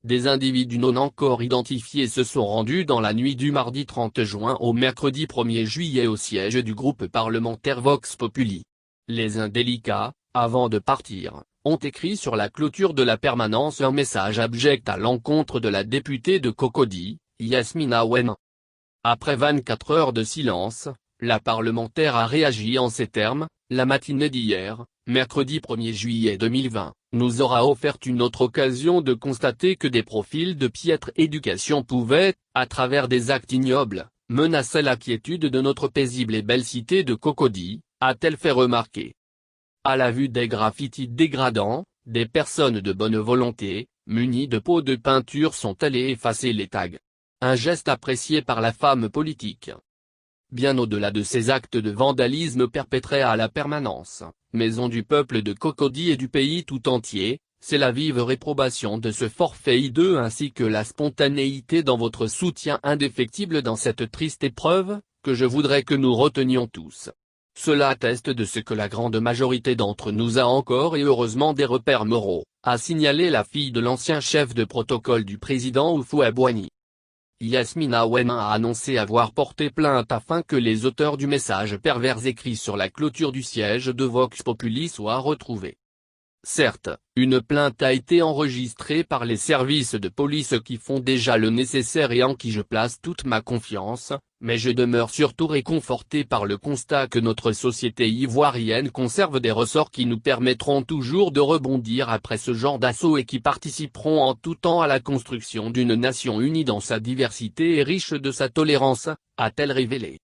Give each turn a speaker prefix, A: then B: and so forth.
A: des individus non encore identifiés se sont rendus dans la nuit du mardi 30 juin au mercredi 1er juillet au siège du groupe parlementaire Vox Populi. Les indélicats, avant de partir, ont écrit sur la clôture de la permanence un message abject à l'encontre de la députée de Cocody, Yasmina Ouémans. Après 24 heures de silence, la parlementaire a réagi en ces termes: la matinée d'hier, mercredi 1er juillet 2020, nous aura offert une autre occasion de constater que des profils de piètre éducation pouvaient, à travers des actes ignobles, menacer la quiétude de notre paisible et belle cité de Cocody, a-t-elle fait remarquer. À la vue des graffitis dégradants, des personnes de bonne volonté, munies de pots de peinture sont allées effacer les tags. Un geste apprécié par la femme politique. Bien au-delà de ces actes de vandalisme perpétrés à la permanence, maison du peuple de Cocody et du pays tout entier, c'est la vive réprobation de ce forfait hideux ainsi que la spontanéité dans votre soutien indéfectible dans cette triste épreuve, que je voudrais que nous retenions tous. Cela atteste de ce que la grande majorité d'entre nous a encore et heureusement des repères moraux, a signalé la fille de l'ancien chef de protocole du président Houphouët-Boigny. Yasmina Ouémans a annoncé avoir porté plainte afin que les auteurs du message pervers écrit sur la clôture du siège de Vox Populi soient retrouvés. Certes, une plainte a été enregistrée par les services de police qui font déjà le nécessaire et en qui je place toute ma confiance, mais je demeure surtout réconforté par le constat que notre société ivoirienne conserve des ressorts qui nous permettront toujours de rebondir après ce genre d'assaut et qui participeront en tout temps à la construction d'une nation unie dans sa diversité et riche de sa tolérance, a-t-elle révélé.